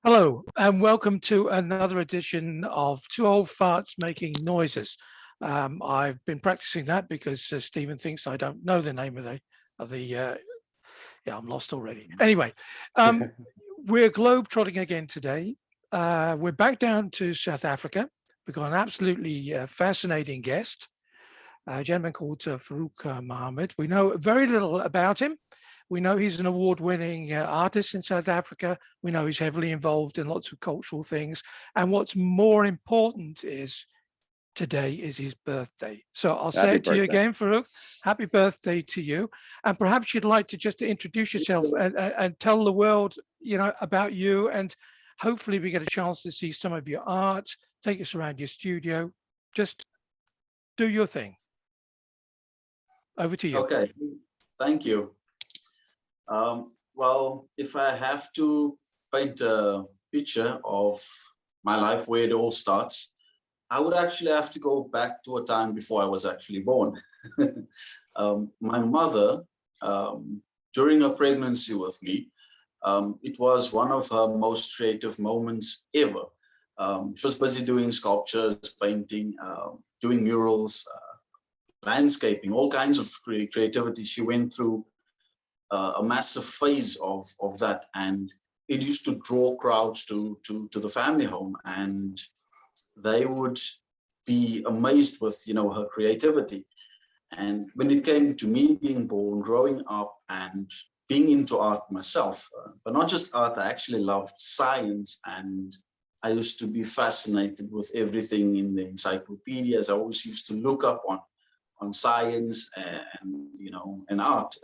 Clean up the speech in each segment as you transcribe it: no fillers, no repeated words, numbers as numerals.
Hello, and welcome to another edition of Two Old Farts Making Noises. I've been practicing that because Stephen thinks I don't know the name of the yeah, I'm lost already. Anyway, we're globe-trotting again today. We're back down to South Africa. We've got an absolutely fascinating guest, a gentleman called Farook Mohammed. We know very little about him. We know he's an award-winning artist in South Africa. We know he's heavily involved in lots of cultural things. And what's more important is today is his birthday. So I'll say it to you again, Farook. Happy birthday to you. And perhaps you'd like to just introduce yourself and tell the world, about you. And hopefully we get a chance to see some of your art. Take us around your studio. Just do your thing. Over to you. Okay, thank you. Well, if I have to paint a picture of my life, where it all starts, I would actually have to go back to a time before I was actually born. My mother, during her pregnancy with me, it was one of her most creative moments ever. She was busy doing sculptures, painting, doing murals, landscaping, all kinds of creativity. She went through a massive phase of that, and it used to draw crowds to the family home, and they would be amazed with her creativity. And when it came to me being born, growing up, and being into art myself, but not just art, I actually loved science, and I used to be fascinated with everything in the encyclopedias. I always used to look up on science and art.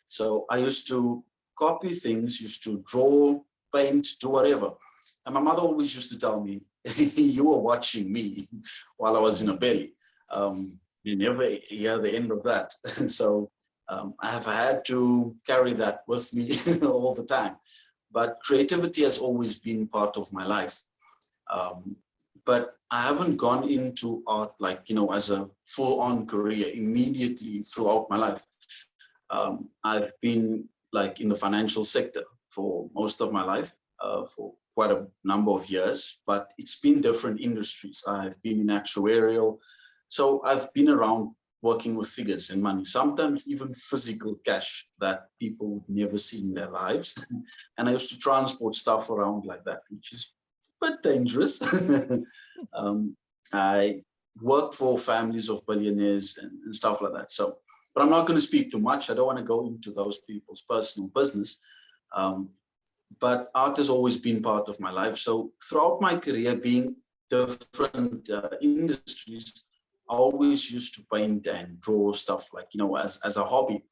So I used to copy things, used to draw, paint, do whatever. And my mother always used to tell me, you were watching me while I was in a belly. You never hear the end of that. And so I have had to carry that with me all the time. But creativity has always been part of my life. But I haven't gone into art as a full-on career immediately throughout my life. I've been in the financial sector for most of my life, for quite a number of years, but it's been different industries. I've been in actuarial, so I've been around working with figures and money, sometimes even physical cash that people would never see in their lives. And I used to transport stuff around like that, which is but dangerous. I work for families of billionaires and stuff like that. So, but I'm not going to speak too much. I don't want to go into those people's personal business. But art has always been part of my life. So throughout my career, being different industries, I always used to paint and draw stuff as a hobby.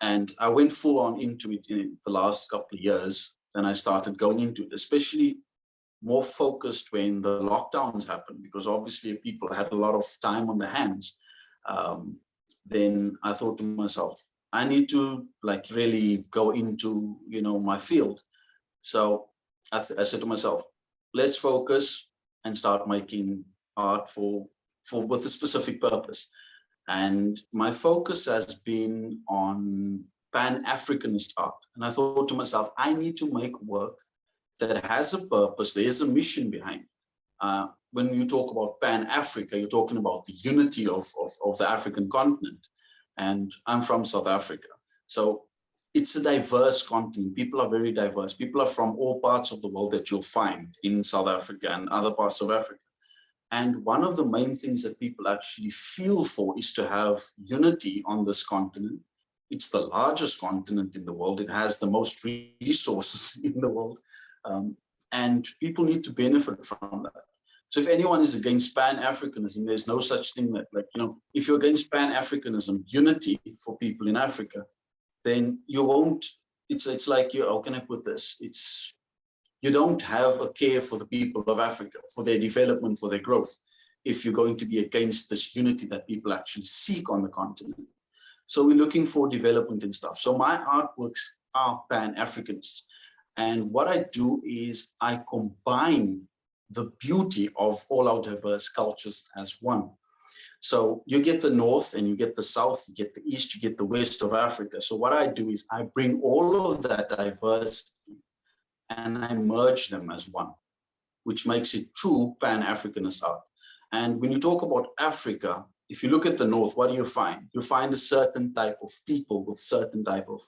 And I went full on into it in the last couple of years. Then I started going into it, especially more focused when the lockdowns happened, because obviously people had a lot of time on their hands. Then I thought to myself, I need to really go into my field. So I said to myself, let's focus and start making art with a specific purpose. And my focus has been on Pan-Africanist art. And I thought to myself, I need to make work that has a purpose. There's a mission behind. When you talk about Pan-Africa, you're talking about the unity of the African continent. And I'm from South Africa. So it's a diverse continent. People are very diverse. People are from all parts of the world that you'll find in South Africa and other parts of Africa. And one of the main things that people actually feel for is to have unity on this continent. It's the largest continent in the world. It has the most resources in the world. And people need to benefit from that. So if anyone is against Pan-Africanism, there's no such thing that, if you're against Pan-Africanism, unity for people in Africa, then you won't, it's like, how can I put this? You don't have a care for the people of Africa, for their development, for their growth, if you're going to be against this unity that people actually seek on the continent. So we're looking for development and stuff. So my artworks are Pan-Africanist. And what I do is I combine the beauty of all our diverse cultures as one. So you get the north and you get the south, you get the east, you get the west of Africa. So what I do is I bring all of that diversity and I merge them as one, which makes it true Pan-Africanist art. And when you talk about Africa, if you look at the north, what do you find? You find a certain type of people with certain type of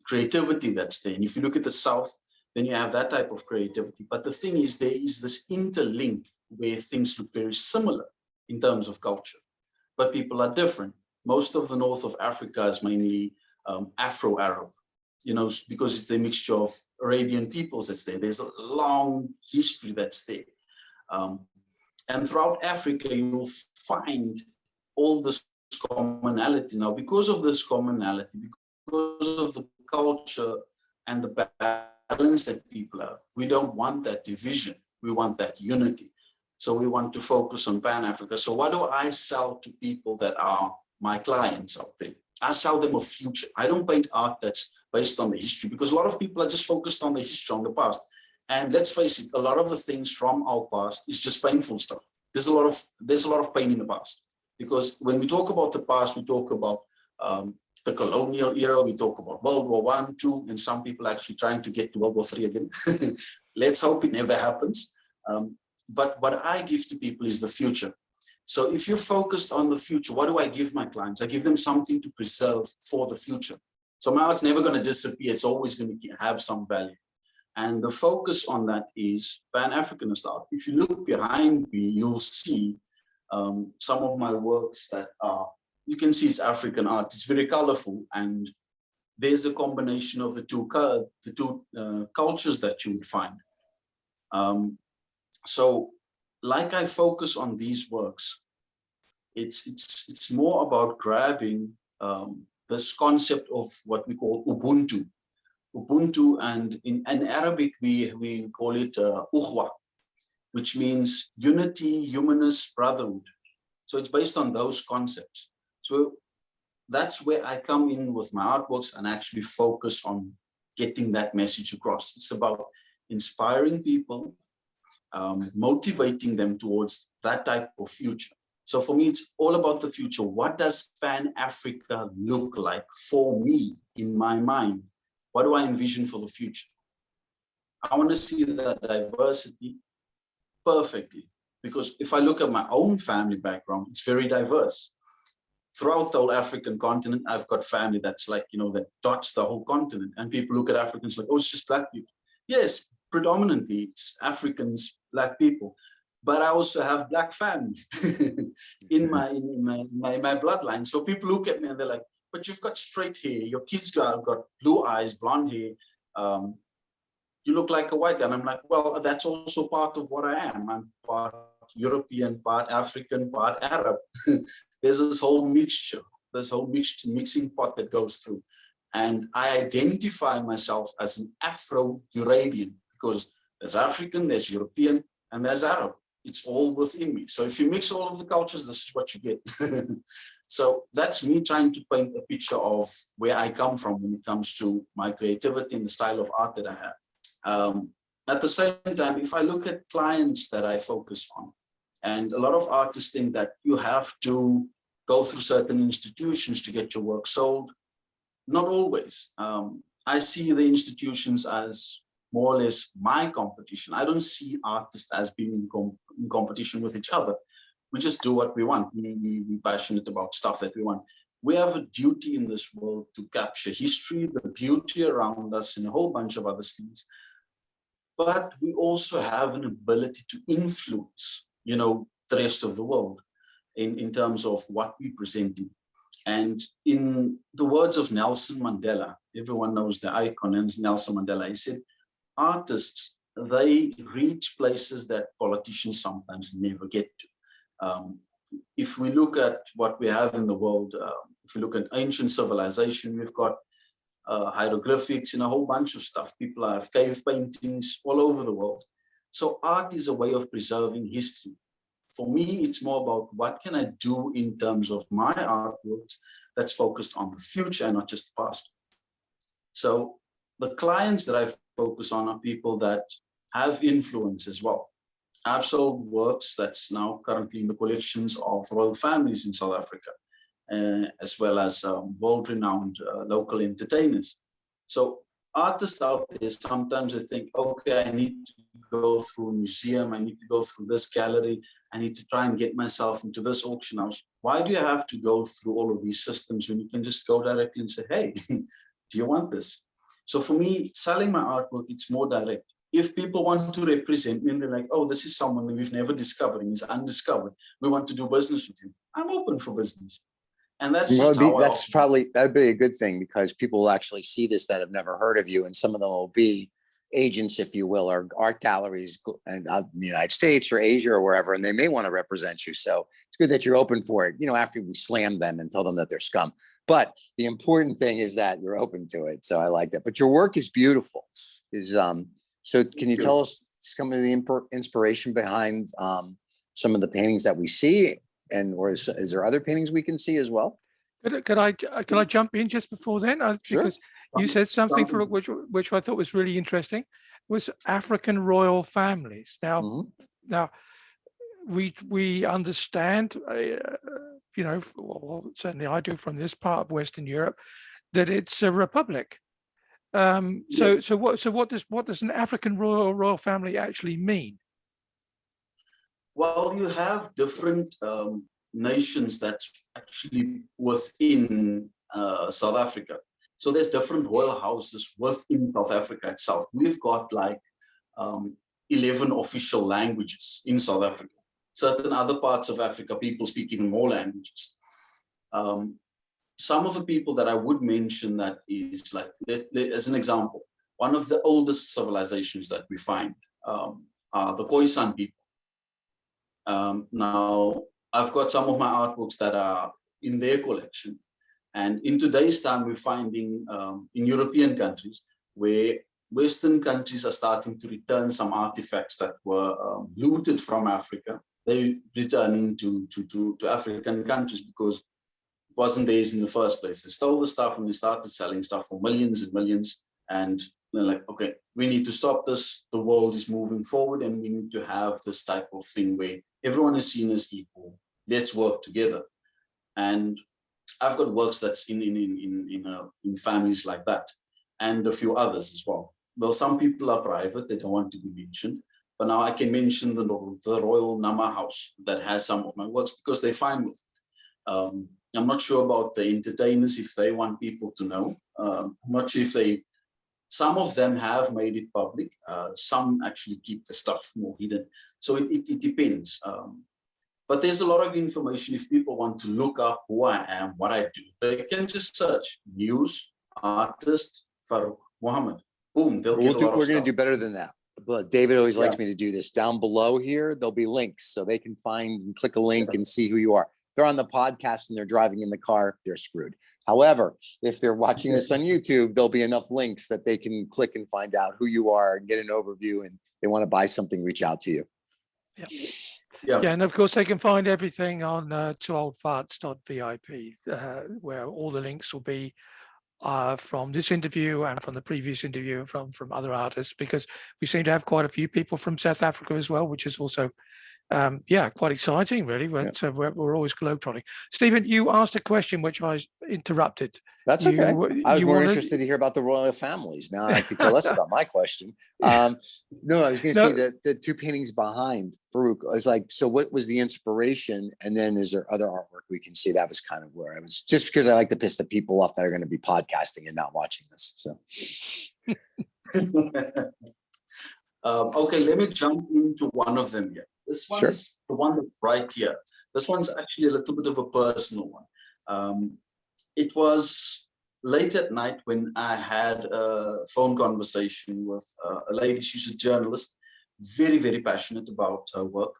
creativity that's there. And if you look at the south, then you have that type of creativity. But the thing is, there is this interlink where things look very similar in terms of culture, but people are different. Most of the north of Africa is mainly Afro-Arab, you know, because it's a mixture of Arabian peoples that's there. There's a long history that's there. And throughout Africa, you'll find all this commonality. Now, because of this commonality, because of the culture and the balance that people have, we don't want that division. We want that unity. So we want to focus on Pan-Africa. So what do I sell to people that are my clients out there? I sell them a future. I don't paint art that's based on the history, because a lot of people are just focused on the history, on the past. And let's face it, a lot of the things from our past is just painful stuff. There's a lot of pain in the past, because when we talk about the past, we talk about the colonial era, we talk about World War I, II, and some people actually trying to get to World War III again. Let's hope it never happens. But what I give to people is the future. So if you're focused on the future, what do I give my clients? I give them something to preserve for the future. So my art's never going to disappear. It's always going to have some value. And the focus on that is Pan-Africanist art. If you look behind me, you'll see some of my works that are, you can see it's African art. It's very colorful, and there's a combination of the two cultures that you would find. So like I focus on these works, it's more about grabbing this concept of what we call Ubuntu. Ubuntu, and in Arabic we call it Ukhwa, which means unity, humanness, brotherhood. So it's based on those concepts. So that's where I come in with my artworks and actually focus on getting that message across. It's about inspiring people, motivating them towards that type of future. So for me, it's all about the future. What does Pan-Africa look like for me in my mind? What do I envision for the future? I want to see that diversity perfectly, because if I look at my own family background, it's very diverse. Throughout the whole African continent, I've got family that's like, you know, that dots the whole continent. And people look at Africans like, oh, it's just black people. Yes, predominantly it's Africans, black people. But I also have black family in my bloodline. So people look at me and they're like, but you've got straight hair, your kids got blue eyes, blonde hair, you look like a white guy. And I'm like, well, that's also part of what I am. I'm part European, part African, part Arab. There's this whole mixture, this whole mixing pot that goes through. And I identify myself as an Afro-EuRabian, because there's African, there's European, and there's Arab. It's all within me. So if you mix all of the cultures, this is what you get. So that's me trying to paint a picture of where I come from when it comes to my creativity and the style of art that I have. At the same time, if I look at clients that I focus on, and a lot of artists think that you have to go through certain institutions to get your work sold. Not always. I see the institutions as more or less my competition. I don't see artists as being in competition with each other. We just do what we want. We're passionate about stuff that we want. We have a duty in this world to capture history, the beauty around us, and a whole bunch of other things. But we also have an ability to influence, you know, the rest of the world in terms of what we present in. And in the words of Nelson Mandela, everyone knows the icon and Nelson Mandela, he said, artists, they reach places that politicians sometimes never get to. If we look at what we have in the world, if we look at ancient civilization, we've got hieroglyphics and a whole bunch of stuff. People have cave paintings all over the world. So art is a way of preserving history. For me, it's more about what can I do in terms of my artworks that's focused on the future and not just the past. So the clients that I focus on are people that have influence as well. I've sold works that's now currently in the collections of royal families in South Africa, as well as world-renowned local entertainers. So artists out there, sometimes they think, okay, I need to go through a museum, I need to go through this gallery, I need to try and get myself into this auction house. Why do you have to go through all of these systems when you can just go directly and say, hey, do you want this? So for me, selling my artwork, it's more direct. If people want to represent me and they're like, oh, this is someone we've never discovered and he's undiscovered, we want to do business with him, I'm open for business. And that's just how that'd be a good thing, because people will actually see this that have never heard of you, and some of them will be agents, if you will, or art galleries in the United States or Asia or wherever, and they may want to represent you. So it's good that you're open for it, after we slam them and tell them that they're scum. But the important thing is that you're open to it. So I like that. But your work is beautiful. So can you tell us some of the inspiration behind some of the paintings that we see? Or is there other paintings we can see as well? Could I jump in just before then? Sure. Because you said something for which I thought was really interesting, was African royal families. Now, we understand, well, certainly I do from this part of Western Europe, that it's a republic. So what does an African royal family actually mean? Well, you have different nations that's actually within South Africa. So there's different royal houses within South Africa itself. We've got like 11 official languages in South Africa. Certain other parts of Africa, people speak even more languages. Some of the people that I would mention that is like, as an example, one of the oldest civilizations that we find are the Khoisan people. Now, I've got some of my artworks that are in their collection. And in today's time, we're finding in European countries where Western countries are starting to return some artifacts that were looted from Africa. They're returning to African countries because it wasn't theirs in the first place. They stole the stuff and they started selling stuff for millions and millions. And they're like, okay, we need to stop this. The world is moving forward and we need to have this type of thing where everyone is seen as equal. Let's work together. And I've got works that's in families like that, and a few others as well. Well, some people are private; they don't want to be mentioned. But now I can mention the Royal Nama House that has some of my works because they're fine with it. I'm not sure about the entertainers if they want people to know. I'm not sure if they. Some of them have made it public. Some actually keep the stuff more hidden. So it depends. But there's a lot of information if people want to look up who I am, what I do. They can just search news, artist, Farook Mohammed. Boom, they'll get a lot of stuff. We're going to do better than that. But David always likes me to do this. Down below here, there'll be links so they can find and click a link and see who you are. If they're on the podcast and they're driving in the car, they're screwed. However, if they're watching this on YouTube, there'll be enough links that they can click and find out who you are and get an overview, and they want to buy something, reach out to you. Yeah, and of course they can find everything on twooldfarts.vip, where all the links will be from this interview and from the previous interview and from other artists, because we seem to have quite a few people from South Africa as well, which is also quite exciting, really. But we're always globetrotting. Stephen, you asked a question which I interrupted. That's okay. I was more interested to hear about the royal families. Now I could care less about my question. No, I was going to say that the two paintings behind Farook. I was like, so what was the inspiration? And then is there other artwork we can see? That was kind of where I was, just because I like to piss the people off that are going to be podcasting and not watching this. So. Okay, let me jump into one of them here. This one is the one that's right here. This one's actually a little bit of a personal one. It was late at night when I had a phone conversation with a lady. She's a journalist, very, very passionate about her work,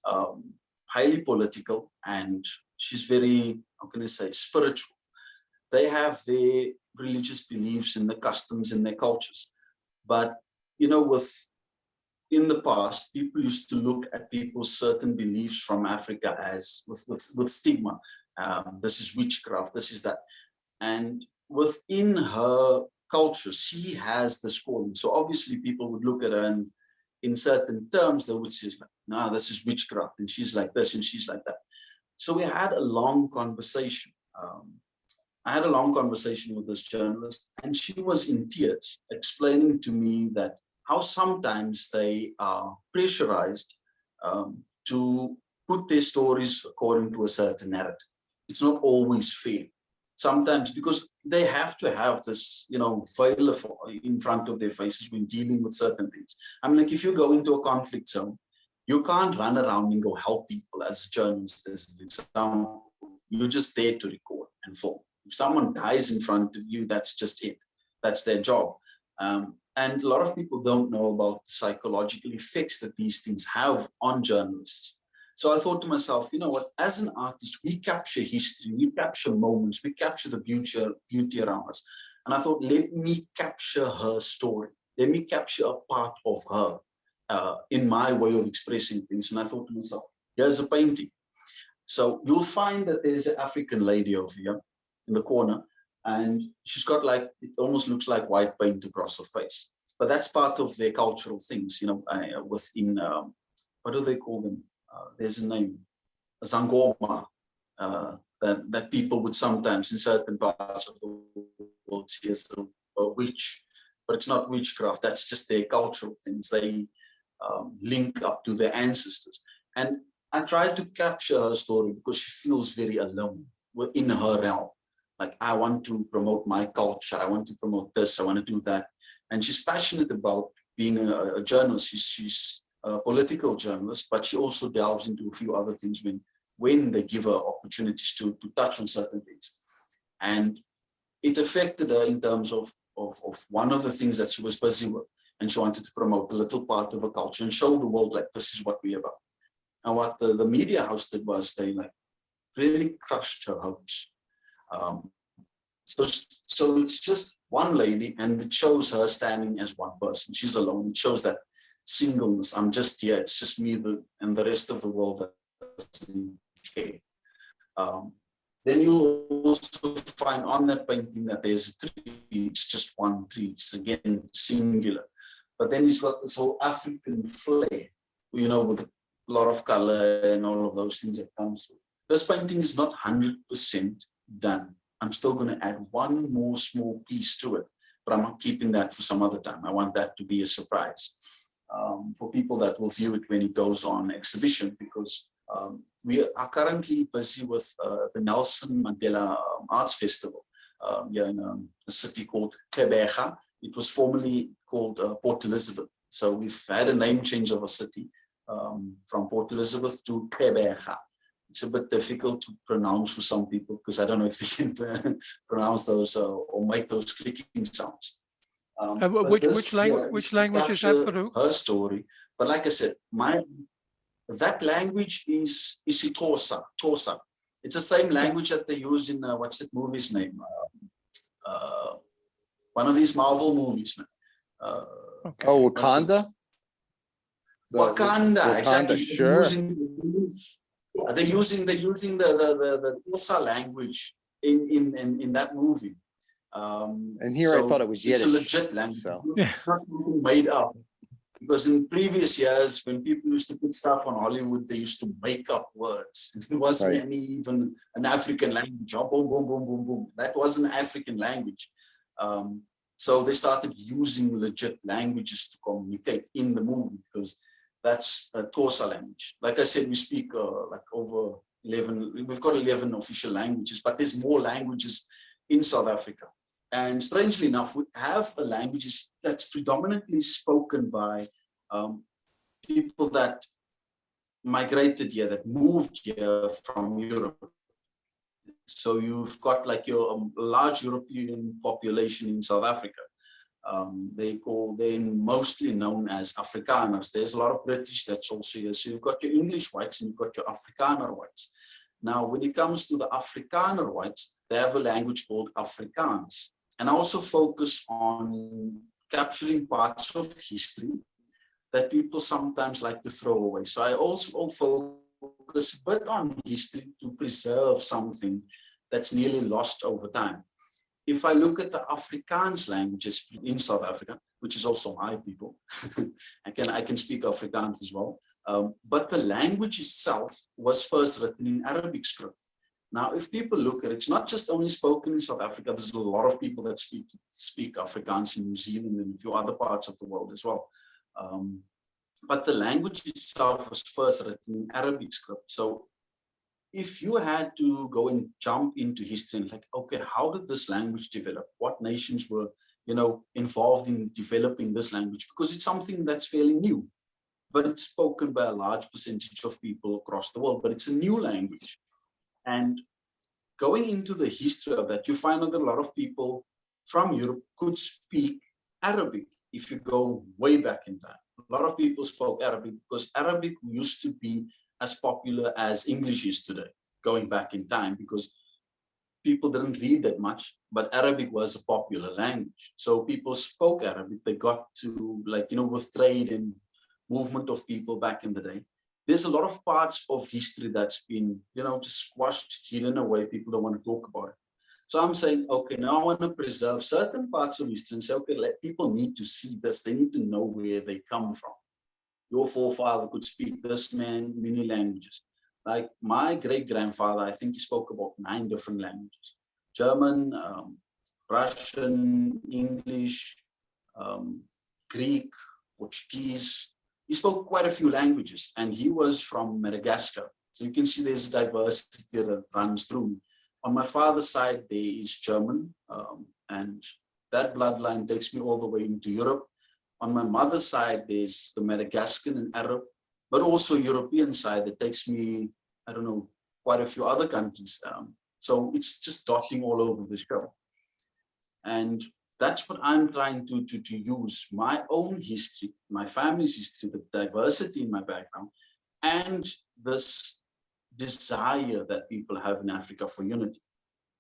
highly political, and she's very, how can I say, spiritual. They have their religious beliefs and the customs and their cultures. But, you know, in the past, people used to look at people's certain beliefs from Africa as with stigma. This is witchcraft, this is that. And within her culture, she has this calling. So obviously people would look at her and in certain terms, they would say, no, this is witchcraft, and she's like this, and she's like that. So we had a long conversation. I had a long conversation with this journalist, and she was in tears, explaining to me that how sometimes they are pressurized to put their stories according to a certain narrative. It's not always fair. Sometimes because they have to have this, veil in front of their faces when dealing with certain things. I mean, like if you go into a conflict zone, you can't run around and go help people as a journalist, as an example. You're just there to record and film. If someone dies in front of you, that's just it. That's their job. And a lot of people don't know about the psychological effects that these things have on journalists. So I thought to myself, you know what, as an artist, we capture history, we capture moments, we capture the beauty around us. And I thought, let me capture her story. Let me capture a part of her in my way of expressing things. And I thought to myself, here's a painting. So you'll find that there's an African lady over here in the corner, and she's got like, it almost looks like white paint across her face. But that's part of their cultural things, within, what do they call them? There's a name, a Zangoma, that people would sometimes in certain parts of the world see as a witch, but it's not witchcraft. That's just their cultural things. They link up to their ancestors. And I tried to capture her story because she feels very alone within her realm. Like, I want to promote my culture. I want to promote this. I want to do that. And she's passionate about being a journalist. She's a political journalist, but she also delves into a few other things when they give her opportunities to touch on certain things. And it affected her in terms of one of the things that she was busy with. And she wanted to promote a little part of her culture and show the world, like, this is what we're about. And what the media house did was they like really crushed her hopes. So it's just one lady, and it shows her standing as one person. She's alone. It shows that singleness. I'm just here. It's just me, and the rest of the world doesn't care. Then you'll also find on that painting that there's a tree. It's just one tree. It's again singular. But then he's got this whole African flair, with a lot of color and all of those things that comes through. This painting is not 100% done. I'm still going to add one more small piece to it, but I'm not keeping that for some other time. I want that to be a surprise for people that will view it when it goes on exhibition, because we are currently busy with the Nelson Mandela Arts Festival here in a city called Tebega. It was formerly called Port Elizabeth. So we've had a name change of a city from Port Elizabeth to Tebega. It's a bit difficult to pronounce for some people because I don't know if they can pronounce those or make those clicking sounds. Which language is that, Farook? Her story, but like I said, that language is isiXhosa. Xhosa. It's the same language that they use in what's that movie's name? One of these Marvel movies, man. Okay. Oh, Wakanda. Wakanda, exactly. Sure. They're using the Xhosa language in that movie. And here I thought it was Yiddish. It's a legit language. So. It's not made up. Because in previous years, when people used to put stuff on Hollywood, they used to make up words. It wasn't even an African language. Oh, boom, boom, boom, boom, boom. That was an African language. So they started using legit languages to communicate in the movie, because that's a Xhosa language. Like I said, we speak like over 11, we've got 11 official languages, but there's more languages in South Africa. And strangely enough, we have a language that's predominantly spoken by people that migrated here, that moved here from Europe. So you've got like your large European population in South Africa. They're mostly known as Afrikaners. There's a lot of British that's also here. So you've got your English whites and you've got your Afrikaner whites. Now, when it comes to the Afrikaner whites, they have a language called Afrikaans. And I also focus on capturing parts of history that people sometimes like to throw away. So I also focus a bit on history to preserve something that's nearly lost over time. If I look at the Afrikaans languages in South Africa, which is also my people, and I can speak Afrikaans as well. But the language itself was first written in Arabic script. Now, if people look at it, it's not just only spoken in South Africa. There's a lot of people that speak Afrikaans in New Zealand and a few other parts of the world as well. But the language itself was first written in Arabic script. So if you had to go and jump into history and like, okay, how did this language develop? What nations were, involved in developing this language? Because it's something that's fairly new, but it's spoken by a large percentage of people across the world, but it's a new language. And going into the history of that, you find out that a lot of people from Europe could speak Arabic. If you go way back in time, a lot of people spoke Arabic because Arabic used to be as popular as English is today, going back in time, because people didn't read that much, but Arabic was a popular language. So people spoke Arabic. They got to, with trade and movement of people back in the day. There's a lot of parts of history that's been, just squashed, hidden away. People don't want to talk about it. So I'm saying, okay, now I want to preserve certain parts of history and say, okay, people need to see this. They need to know where they come from. Your forefather could speak this many languages. Like my great-grandfather, I think he spoke about 9 different languages. German, Russian, English, Greek, Portuguese. He spoke quite a few languages, and he was from Madagascar. So you can see there's diversity that runs through. On my father's side, there is German, and that bloodline takes me all the way into Europe. On my mother's side, there's the Madagascan and Arab, but also European side that takes me, I don't know, quite a few other countries. So it's just dotting all over the show. And that's what I'm trying to use my own history, my family's history, the diversity in my background, and this desire that people have in Africa for unity.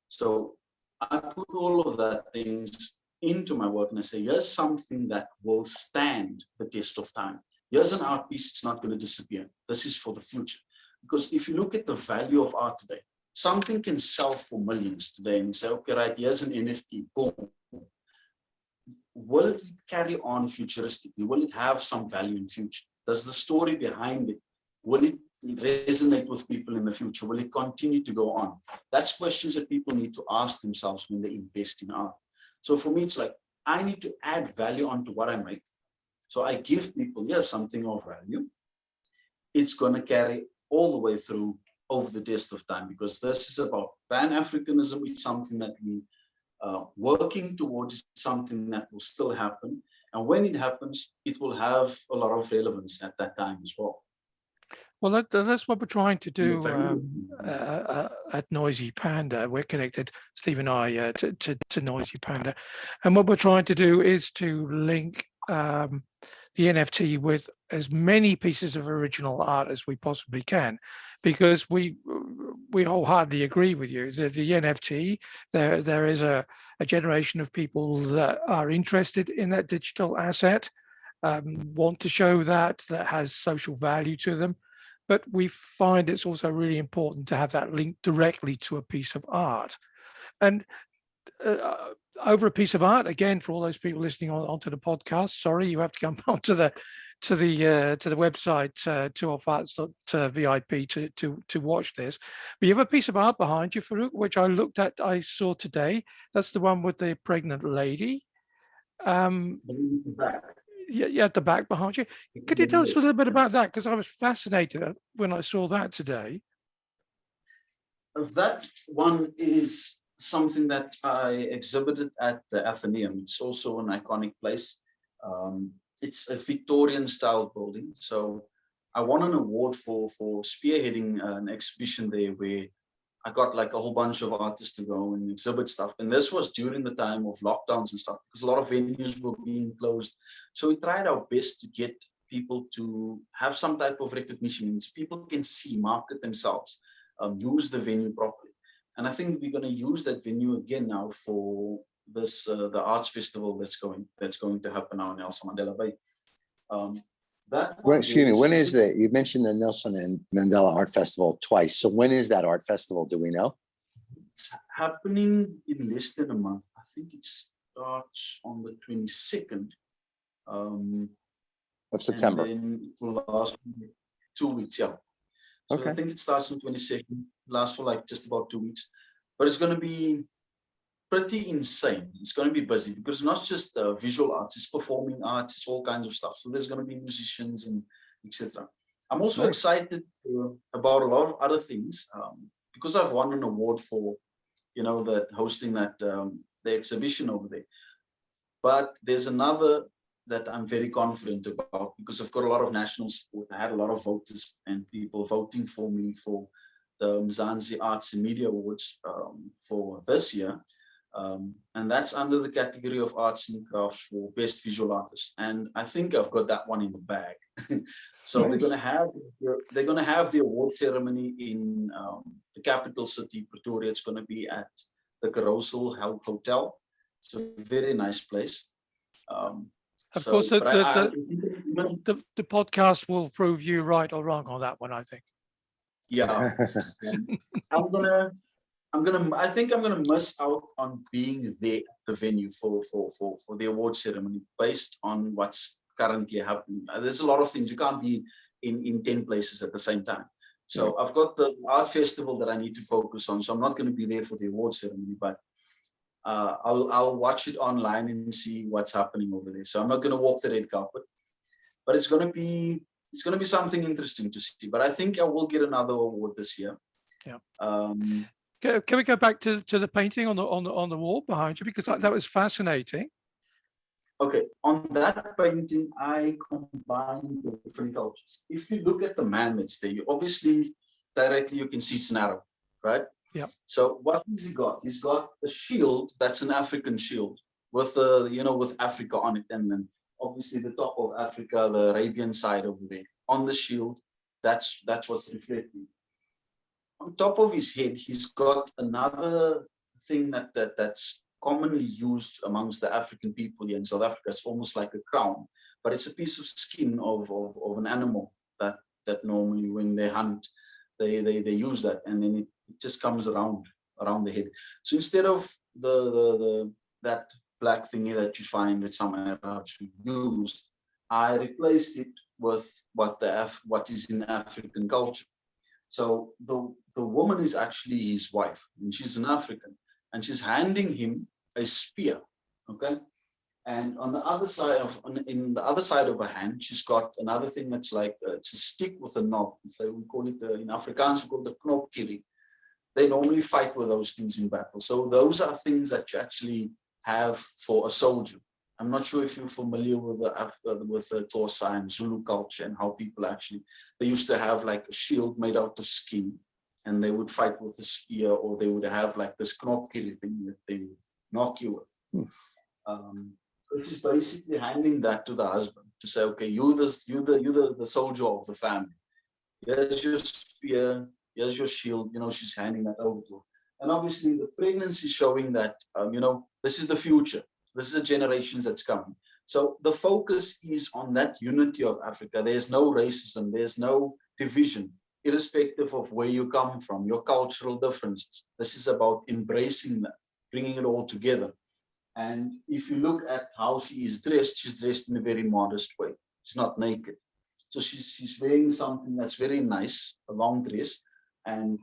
So I put all of that things into my work and I say, here's something that will stand the test of time. Here's an art piece, it's not going to disappear. This is for the future. Because if you look at the value of art today, something can sell for millions today and say, okay, right, here's an NFT, boom. Will it carry on futuristically? Will it have some value in future? Does the story behind it, will it resonate with people in the future? Will it continue to go on? That's questions that people need to ask themselves when they invest in art. So for me, it's like, I need to add value onto what I make. So I give people, yes, something of value. It's going to carry all the way through over the test of time, because this is about Pan-Africanism. It's something that we working towards, something that will still happen. And when it happens, it will have a lot of relevance at that time as well. Well, that's what we're trying to do at Noisy Panda. We're connected, Steve and I, to Noisy Panda. And what we're trying to do is to link the NFT with as many pieces of original art as we possibly can, because we wholeheartedly agree with you that the NFT, there is a generation of people that are interested in that digital asset, want to show that has social value to them. But we find it's also really important to have that link directly to a piece of art. And over a piece of art, again, for all those people listening onto the podcast, sorry, you have to come onto the website twooldfarts.vip to watch this. But you have a piece of art behind you, Farook, which I saw today. That's the one with the pregnant lady. Yeah, at the back behind you. Could you tell us a little bit about that? Because I was fascinated when I saw that today. That one is something that I exhibited at the Athenaeum. It's also an iconic place. It's a Victorian style building. So I won an award for spearheading an exhibition there where I got like a whole bunch of artists to go and exhibit stuff. And this was during the time of lockdowns and stuff, because a lot of venues were being closed. So we tried our best to get people to have some type of recognition, so people can see, market themselves, use the venue properly. And I think we're going to use that venue again now for this the arts festival that's going to happen now in Nelson Mandela Bay. Excuse me, when is that? You mentioned the Nelson and Mandela Art Festival twice. So when is that art festival? Do we know? It's happening in less than a month. I think it starts on the 22nd. Of September. And then it will last 2 weeks, yeah. So Okay. I think it starts on 22nd, lasts for like just about 2 weeks. But it's going to be pretty insane. It's going to be busy because it's not just visual arts, it's performing arts, it's all kinds of stuff. So there's going to be musicians and etc. I'm also Nice. excited about a lot of other things because I've won an award for, that hosting that the exhibition over there. But there's another that I'm very confident about because I've got a lot of national support. I had a lot of voters and people voting for me for the Zanzi Arts and Media Awards for this year. And that's under the category of arts and crafts for best visual artist. And I think I've got that one in the bag. So Nice. they're gonna have the award ceremony in the capital city, Pretoria. It's gonna be at the Carousel Hotel. It's a very nice place. Of course, but the podcast will prove you right or wrong on that one, I think. Yeah, I think I'm gonna miss out on being there at the venue for the award ceremony based on what's currently happening. There's a lot of things. You can't be in 10 places at the same time. So I've got the art festival that I need to focus on. So I'm not going to be there for the award ceremony, but I'll watch it online and see what's happening over there. So I'm not going to walk the red carpet, but it's going to be something interesting to see. But I think I will get another award this year. Yeah. Can we go back to the painting on the wall behind you, because that was fascinating. Okay, on that painting, I combined the different cultures. If you look at the man that's there, you obviously directly you can see it's an Arab, right? Yeah. So what has he got? He's got a shield that's an African shield with with Africa on it, and then obviously the top of Africa, the Arabian side over there on the shield. That's what's reflecting. On top of his head, he's got another thing that's commonly used amongst the African people here in South Africa. It's almost like a crown, but it's a piece of skin of an animal that normally when they hunt, they use that, and then it just comes around the head. So instead of that black thingy that you find that some Arabs use, I replaced it with what is in African culture. So the woman is actually his wife, and she's an African, and she's handing him a spear, okay? And on the other side in the other side of her hand, she's got another thing that's like it's a stick with a knob. So we call it in Afrikaans, we call it the knopkierie. They normally fight with those things in battle. So those are things that you actually have for a soldier. I'm not sure if you're familiar with the Xhosa and Zulu culture and how people they used to have like a shield made out of skin, and they would fight with a spear, or they would have like this knopkierie thing that they would knock you with. So she's basically handing that to the husband to say, okay, you're the soldier of the family. Here's your spear, here's your shield. She's handing that over to him. And obviously the pregnancy is showing that, this is the future. This is the generations that's coming. So the focus is on that unity of Africa. There's no racism. There's no division, irrespective of where you come from, your cultural differences. This is about embracing that, bringing it all together. And if you look at how she is dressed, she's dressed in a very modest way. She's not naked. So she's wearing something that's very nice, a long dress. And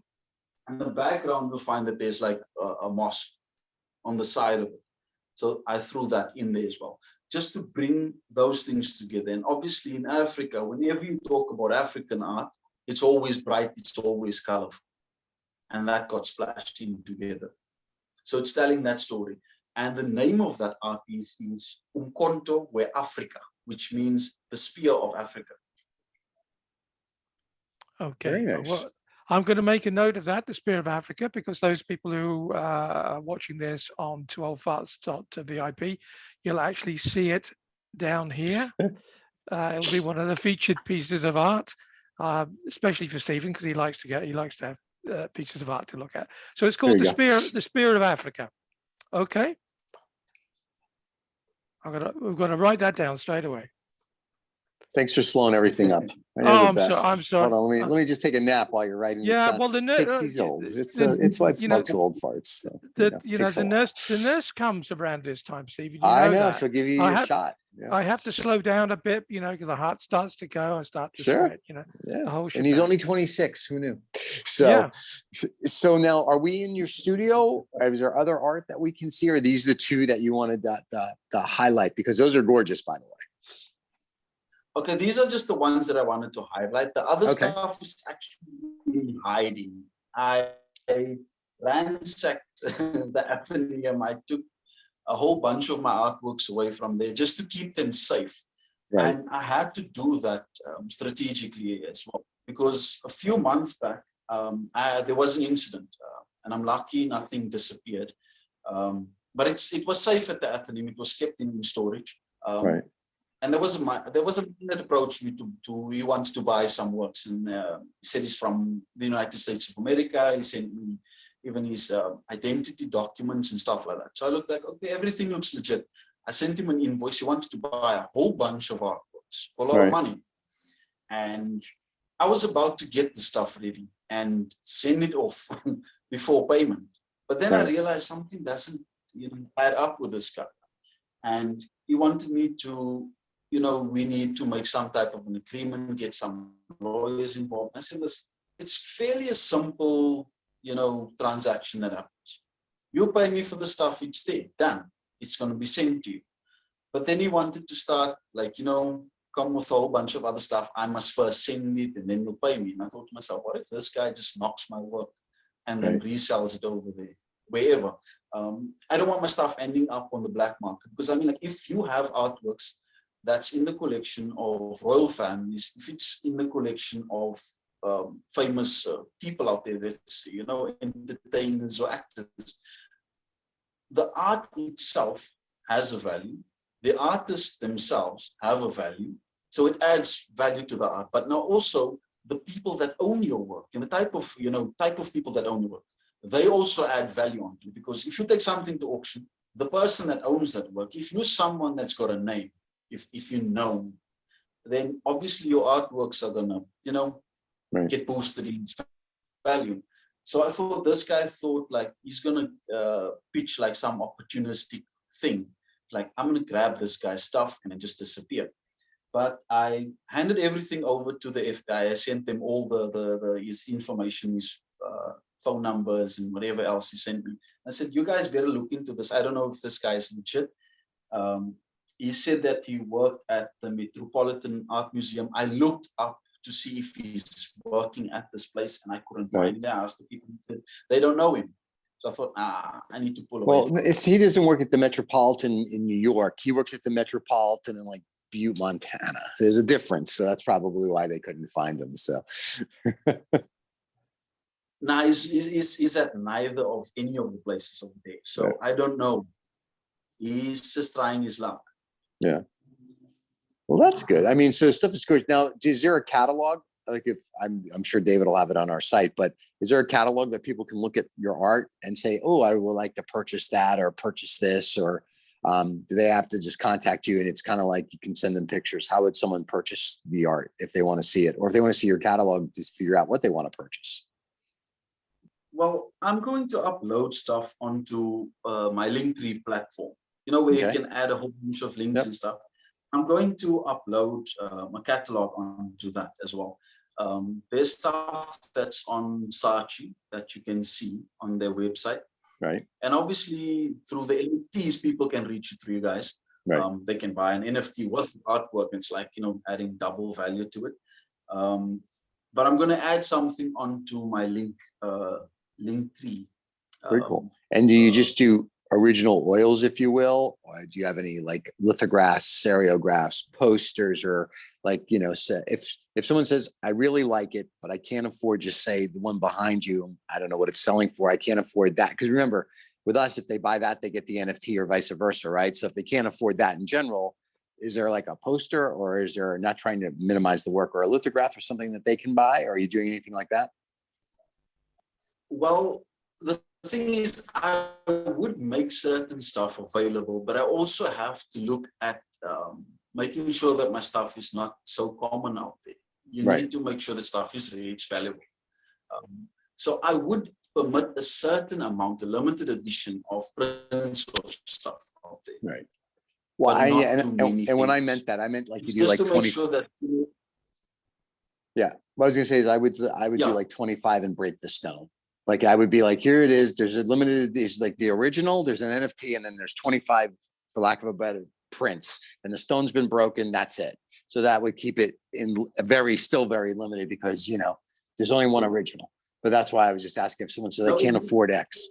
in the background, you'll find that there's like a mosque on the side of it. So I threw that in there as well, just to bring those things together. And obviously in Africa, whenever you talk about African art, it's always bright, it's always colorful. And that got splashed in together. So it's telling that story. And the name of that art piece is Umkhonto we-Afrika, which means the spear of Africa. Okay. Very nice. Well, I'm going to make a note of that, the Spear of Africa, because those people who are watching this on twooldfarts.vip, you'll actually see it down here. It'll be one of the featured pieces of art, especially for Stephen, because he likes to have pieces of art to look at. So it's called the Spear of Africa. Okay. We're going to write that down straight away. Thanks for slowing everything up. I Oh, know the I'm best. I'm sorry. Hold on, let me just take a nap while you're writing this Yeah, down. well, the Takes old. the- It's why it's you know, smokes old farts. So, takes a while. the nurse comes around this time, Stephen. You I know know. that. She'll give you I your have shot. Yeah. I have to slow down a bit, because the heart starts to go. I start to Sure. sweat. The Yeah. whole And he's shebang. only 26. Who knew? So, Yeah. so now are we in your studio? Is there other art that we can see? Or are these the two that you wanted to highlight? Because those are gorgeous, by the way. Okay, these are just the ones that I wanted to highlight. The other Okay. stuff is actually in hiding. I ransacked the Athenaeum. I took a whole bunch of my artworks away from there just to keep them safe. Right. And I had to do that strategically as well, because a few months back, there was an incident, and I'm lucky nothing disappeared. But it was safe at the Athenaeum. It was kept in storage. Right. And there was a man that approached me he wanted to buy some works, and he said he's from the United States of America. He sent me even his identity documents and stuff like that. So I looked like, okay, everything looks legit. I sent him an invoice. He wanted to buy a whole bunch of artworks for a lot of money. And I was about to get the stuff ready and send it off before payment. But then I realized something doesn't add up with this guy. And he wanted me to, we need to make some type of an agreement, get some lawyers involved. I said, listen, it's fairly a simple, transaction that happens. You pay me for the stuff, it's there, done. It's going to be sent to you. But then he wanted to start, come with a whole bunch of other stuff. I must first send it and then you'll pay me. And I thought to myself, what if this guy just knocks my work and then resells it over there, wherever? I don't want my stuff ending up on the black market, because if you have artworks that's in the collection of royal families, if it's in the collection of famous people out there, that's, entertainers or actors, the art itself has a value. The artists themselves have a value. So it adds value to the art. But now also the people that own your work and the type of people that own your work, they also add value onto it. Because if you take something to auction, the person that owns that work, if you're someone that's got a name, if you're known, then obviously your artworks are gonna, get boosted in its value. So I thought this guy thought he's gonna pitch some opportunistic thing. I'm gonna grab this guy's stuff and then just disappear. But I handed everything over to the F guy. I sent them all his information, his phone numbers and whatever else he sent me. I said, you guys better look into this. I don't know if this guy is legit. He said that he worked at the Metropolitan Art Museum. I looked up to see if he's working at this place and I couldn't find him. I asked the people, said they don't know him. So I thought, I need to pull away. Well, he doesn't work at the Metropolitan in New York. He works at the Metropolitan in Butte, Montana. So there's a difference. So that's probably why they couldn't find him. So now he's at neither of any of the places over there. So I don't know. He's just trying his luck. Yeah. Well, that's good. So stuff is good. Now, is there a catalog? If I'm sure David will have it on our site, but is there a catalog that people can look at your art and say, oh, I would like to purchase that or purchase this, or do they have to just contact you and it's kind of you can send them pictures? How would someone purchase the art if they want to see it, or if they want to see your catalog to figure out what they want to purchase? Well, I'm going to upload stuff onto my Linktree platform, where you can add a whole bunch of links and stuff. I'm going to upload my catalog onto that as well. There's stuff that's on Saatchi that you can see on their website. Right. And obviously through the NFTs, people can reach you through you guys. Right. They can buy an NFT with artwork. It's adding double value to it. But I'm going to add something onto my Linktree. Very cool. And do you just do original oils, if you will, or do you have any lithographs, seriographs, posters, or if someone says, I really like it, but I can't afford just say the one behind you, I don't know what it's selling for, I can't afford that. Because remember, with us, if they buy that, they get the NFT or vice versa, right? So if they can't afford that in general, is there a poster, or is there, not trying to minimize the work, or a lithograph or something that they can buy? Or are you doing anything like that? Well, the thing is, I would make certain stuff available, but I also have to look at making sure that my stuff is not so common out there. You Right. need to make sure that stuff is really, it's valuable. So I would permit a certain amount, a limited edition of prints of stuff out there. Right. Well, But not and, too many and when I things. meant that, I meant like you do Just like to make 20. sure that Yeah. What I was gonna say is I would Yeah. do like 25 and break the stone. Like I would be like, here it is. There's a limited, there's like the original, there's an NFT, and then there's 25, for lack of a better, prints. And the stone's been broken. That's it. So that would keep it in still very limited because, you know, there's only one original. But that's why I was just asking if someone said they can't afford X.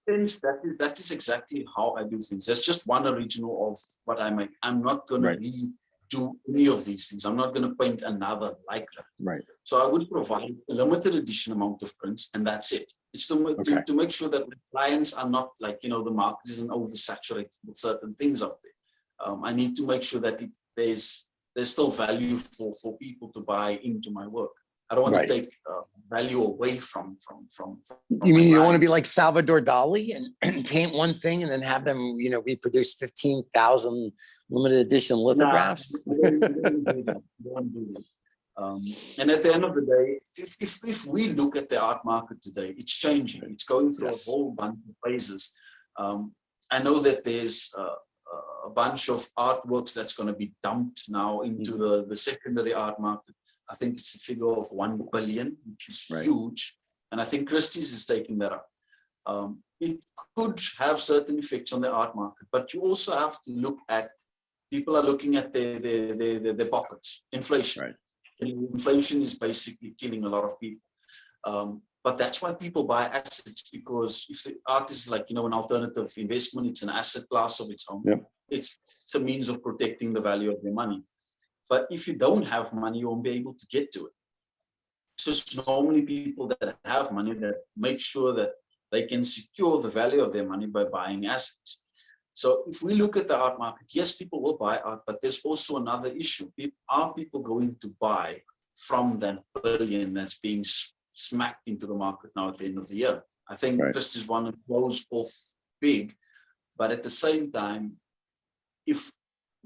that is exactly how I do things. There's just one original of what I make. I'm not going Right. to redo any of these things. I'm not going to paint another like that. Right. So I would provide a limited edition amount of prints, and that's it. It's to make sure that the clients are not like, you know, the market isn't oversaturated with certain things out there. I need to make sure that there's still value for people to buy into my work. I don't want Right. to take value away from You mean my you don't want to be clients. like Salvador Dali and paint one thing and then have them, you know, reproduce 15,000 limited edition lithographs? No, we don't do that. We don't do that. And at the end of the day, if we look at the art market today, it's changing. It's going through Yes. a whole bunch of phases. I know that there's a bunch of artworks that's going to be dumped now into the secondary art market. I think it's a figure of 1 billion, which is Right. huge. And I think Christie's is taking that up. It could have certain effects on the art market, but you also have to look at, people are looking at their pockets, inflation. Right. And inflation is basically killing a lot of people. But that's why people buy assets, because if the art is like, you know, an alternative investment, it's an asset class of its own. Yep. It's a means of protecting the value of their money. But if you don't have money, you won't be able to get to it. So it's normally people that have money that make sure that they can secure the value of their money by buying assets. So if we look at the art market, yes, people will buy art, but there's also another issue. Are people going to buy from that billion that's being smacked into the market now at the end of the year? I think Right. this is one that goes off big, but at the same time, if,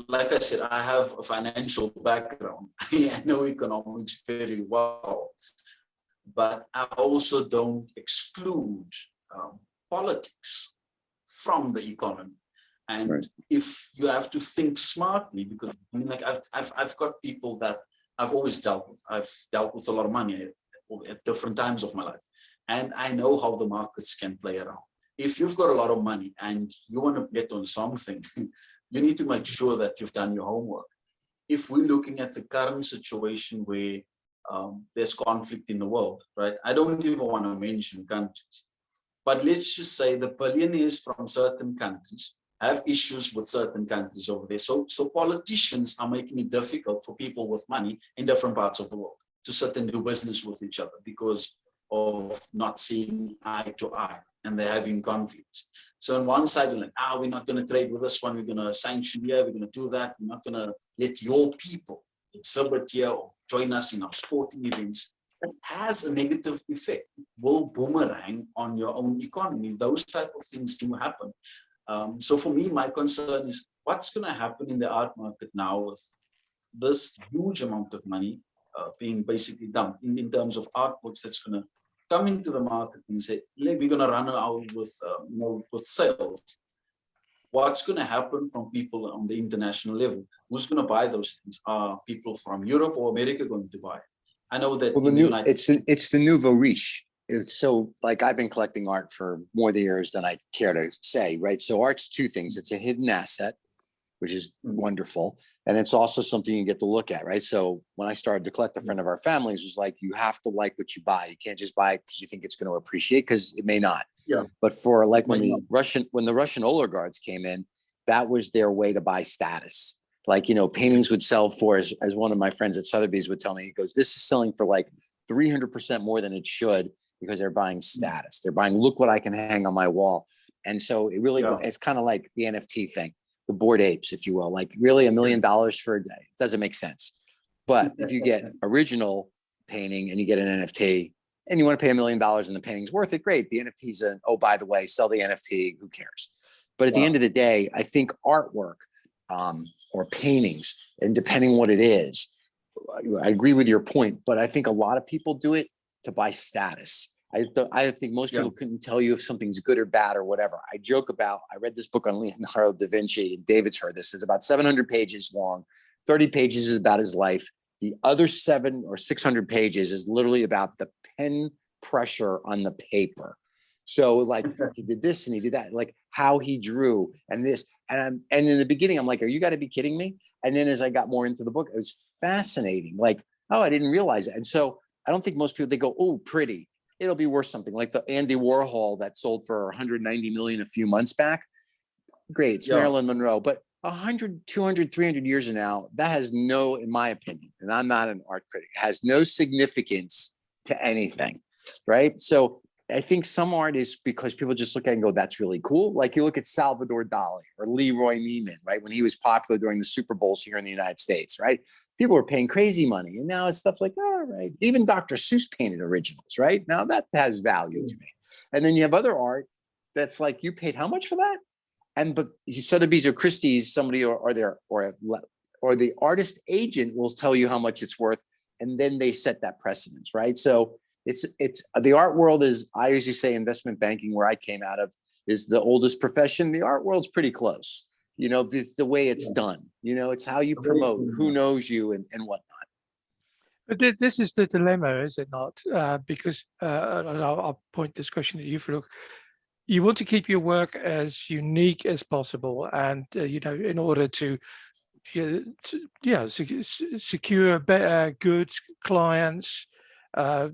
like I said, I have a financial background. I know economics very well, but I also don't exclude politics from the economy. And Right. if you have to think smartly, because I mean, like I've got people that I've always dealt with. I've dealt with a lot of money at different times of my life, and I know how the markets can play around. If you've got a lot of money and you want to bet on something, you need to make sure that you've done your homework. If we're looking at the current situation where there's conflict in the world, right? I don't even want to mention countries, but let's just say the billionaires from certain countries have issues with certain countries over there. So politicians are making it difficult for people with money in different parts of the world to sit and do business with each other because of not seeing eye to eye, and they're having conflicts. So on one side, you're like, we're not going to trade with this one. We're going to sanction here. We're going to do that. We're not going to let your people exhibit here or join us in our sporting events. That has a negative effect. It will boomerang on your own economy. Those type of things do happen. So for me, my concern is what's going to happen in the art market now with this huge amount of money being basically dumped in terms of artworks that's going to come into the market and say, we're going to run out with sales. What's going to happen from people on the international level? Who's going to buy those things? Are people from Europe or America going to buy it? I know that It's the nouveau riche. It's so, like, I've been collecting art for more years than I care to say, right? So art's two things. It's a hidden asset, which is wonderful. And it's also something you get to look at, right? So when I started to collect, a friend of our family's was like, you have to like what you buy. You can't just buy it because you think it's going to appreciate, because it may not. Yeah. But for like when the Russian oligarchs came in, that was their way to buy status. Like, you know, paintings would sell for, as one of my friends at Sotheby's would tell me, he goes, this is selling for like 300% more than it should, because they're buying status. They're buying, look what I can hang on my wall. And so it really, it's kind of like the NFT thing, the Bored Apes, if you will, like really $1 million for a day. It doesn't make sense. But if you get original painting and you get an NFT and you want to pay $1 million and the painting's worth it, great. The NFT's oh, by the way, sell the NFT, who cares? But at the end of the day, I think artwork or paintings, and depending what it is. I agree with your point, but I think a lot of people do it to buy status. I think most people couldn't tell you if something's good or bad or whatever. I joke about, I read this book on Leonardo da Vinci, and David's heard this. It's about 700 pages long. 30 pages is about his life. The other 700 or 600 pages is literally about the pen pressure on the paper. So like he did this and he did that, like how he drew and this. And in the beginning, I'm like, are you got to be kidding me? And then as I got more into the book, it was fascinating. Like, oh, I didn't realize it. And so I don't think most people, they go, oh, pretty. It'll be worth something, like the Andy Warhol that sold for 190 million a few months back. Great, it's Marilyn Monroe. But 100, 200, 300 years from now, that has no, in my opinion, and I'm not an art critic, has no significance to anything, right? So I think some art is because people just look at it and go, that's really cool. Like you look at Salvador Dali or Leroy Neiman, right? When he was popular during the Super Bowls here in the United States, right? People were paying crazy money. And now it's stuff like, all right, even Dr. Seuss painted originals, right? Now that has value to me. And then you have other art that's like, you paid how much for that? And but Sotheby's or Christie's, somebody or the artist agent will tell you how much it's worth, and then they set that precedence, right? So it's the art world is, I usually say investment banking, where I came out of, is the oldest profession. The art world's pretty close. You know, the way it's done. You know, it's how you promote, who knows you, and whatnot. But this is the dilemma, is it not? Because and I'll point this question at you, Farook. You want to keep your work as unique as possible, and you know, in order to secure better goods, clients,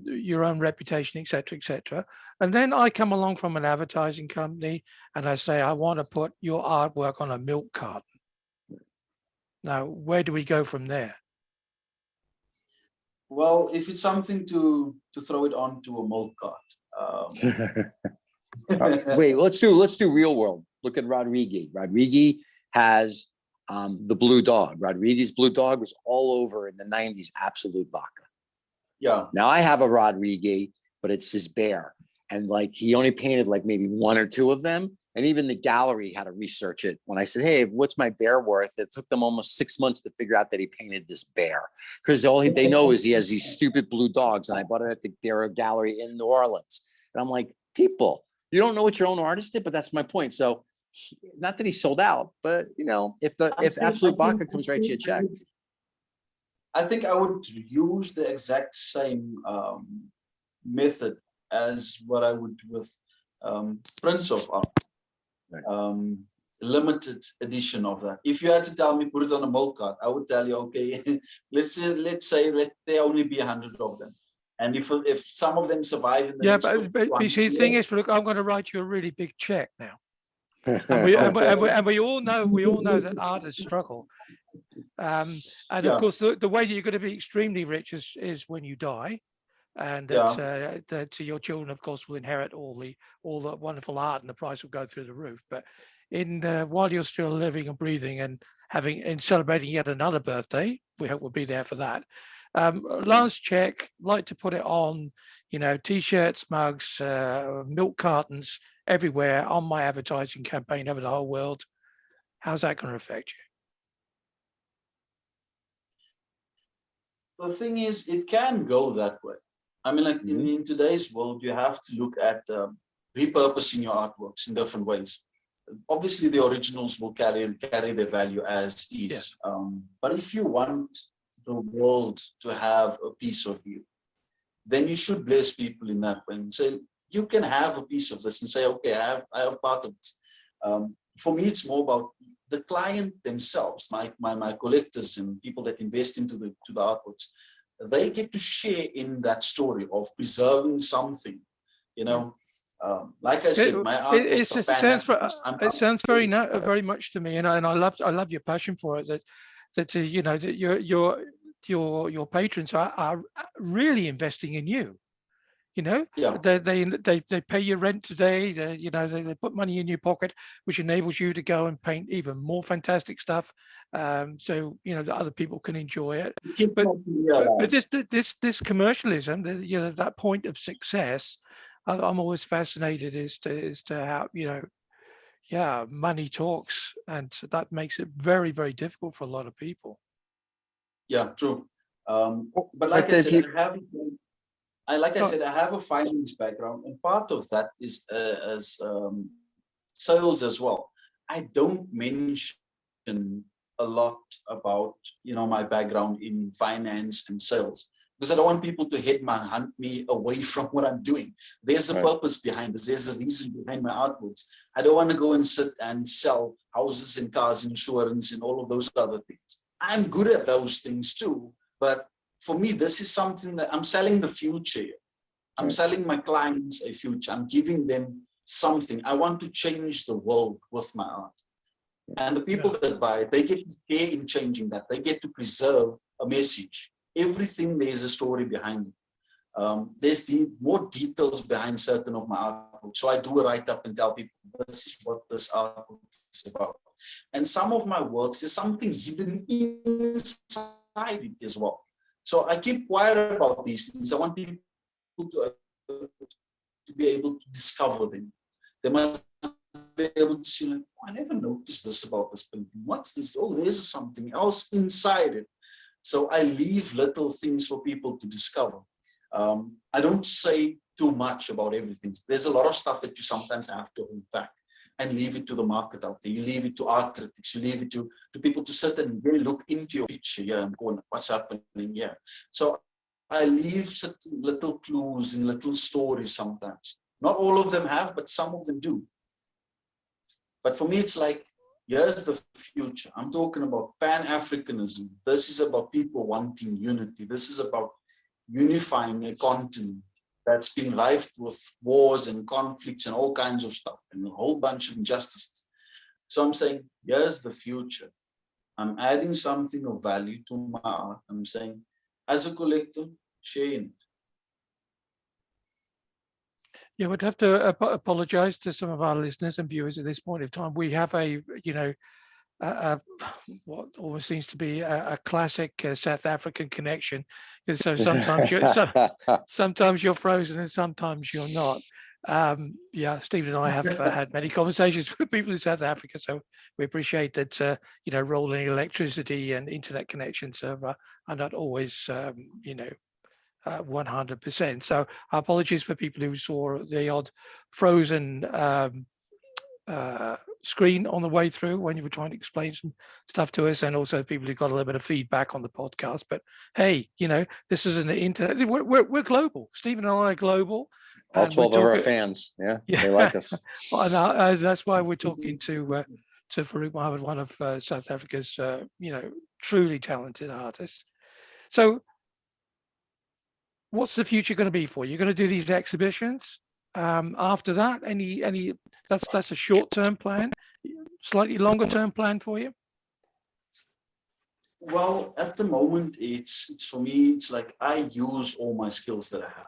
your own reputation, etc. And then I come along from an advertising company and I say, I want to put your artwork on a milk carton. Now, where do we go from there? Well, if it's something to throw it onto a milk cart. Wait, let's do real world. Look at Rodriguez. Rodriguez has the blue dog. Rodriguez's blue dog was all over in the 90s, Absolute Vodka. Yeah. Now I have a Rodriguez, but it's his bear. And like he only painted like maybe one or two of them. And even the gallery had to research it. When I said, hey, what's my bear worth? It took them almost 6 months to figure out that he painted this bear. Because all they know is he has these stupid blue dogs. And I bought it at their gallery in New Orleans. And I'm like, people, you don't know what your own artist did, but that's my point. So not that he sold out, but you know, if Absolute Vodka comes write you a check. I think I would use the exact same method as what I would with prints of art. Limited edition of that. If you had to tell me put it on a milk cart, I would tell you, okay, let's say let there only be 100 of them, and if some of them survive in the but you see, the thing is, look, I'm going to write you a really big check now, and we all know that artists struggle, and of course the way that you're going to be extremely rich is when you die. And that your children, of course, will inherit all the wonderful art, and the price will go through the roof. But while you're still living and breathing and celebrating yet another birthday, we hope we'll be there for that. Last check, like to put it on, you know, t-shirts, mugs, milk cartons, everywhere on my advertising campaign over the whole world. How's that going to affect you? The thing is, it can go that way. I mean, like in today's world, you have to look at repurposing your artworks in different ways. Obviously, the originals will carry their value as is. Yeah. But if you want the world to have a piece of you, then you should bless people in that way and say, you can have a piece of this, and say, okay, I have part of this. For me, it's more about the client themselves, my collectors and people that invest into the artworks. They get to share in that story of preserving something, you know. Like I said, my art. It sounds very much to me, and I love your passion for it. That you know, that your patrons are really investing in you. You know, they pay your rent today. They put money in your pocket, which enables you to go and paint even more fantastic stuff. So you know that other people can enjoy it. But this commercialism, that point of success, I'm always fascinated as to how yeah, money talks, and that makes it very, very difficult for a lot of people. Yeah, true. But like But I if said, you, I said, I have a finance background, and part of that is as sales as well. I don't mention a lot about my background in finance and sales, because I don't want people to hunt me away from what I'm doing. There's a Right. purpose behind this. There's a reason behind my artworks. I don't want to go and sit and sell houses and cars, insurance, and all of those other things. I'm good at those things too, but for me, this is something that I'm selling the future. I'm Right. selling my clients a future. I'm giving them something. I want to change the world with my art. And the people that buy it, they get to share in changing that. They get to preserve a message. Everything, there's a story behind it. There's more details behind certain of my artwork. So I do a write-up and tell people, this is what this artwork is about. And some of my works is something hidden inside it as well. So I keep quiet about these things. I want people to be able to discover them. They must be able to see, like, oh, I never noticed this about this painting. What's this? Oh, there's something else inside it. So I leave little things for people to discover. I don't say too much about everything. There's a lot of stuff that you sometimes have to hold back and leave it to the market out there. You leave it to art critics. You leave it to people to sit and really look into your picture here and go, what's happening here? So I leave certain little clues and little stories sometimes. Not all of them have, but some of them do. But for me, it's like, here's the future. I'm talking about Pan-Africanism. This is about people wanting unity. This is about unifying a continent that's been rife with wars and conflicts and all kinds of stuff and a whole bunch of injustices. So I'm saying, here's the future. I'm adding something of value to my art. I'm saying, as a collector, share in it. Yeah, we'd have to apologize to some of our listeners and viewers at this point of time. We have what almost seems to be a classic South African connection, because so sometimes you're frozen and sometimes you're not. Yeah, Steve and I have had many conversations with people in South Africa, so we appreciate that. Rolling electricity and internet connections are not always 100%. So apologies for people who saw the odd frozen screen on the way through when you were trying to explain some stuff to us, and also people who got a little bit of feedback on the podcast. But hey, this is an internet. We're global. Stephen and I are global. All 12 of our fans, yeah, they like us. And that's why we're talking to Farook Mohammed, one of South Africa's truly talented artists. So what's the future going to be for you? You're going to do these exhibitions. After that, that's a short-term plan, slightly longer-term plan for you? Well, at the moment, it's for me, it's like I use all my skills that I have.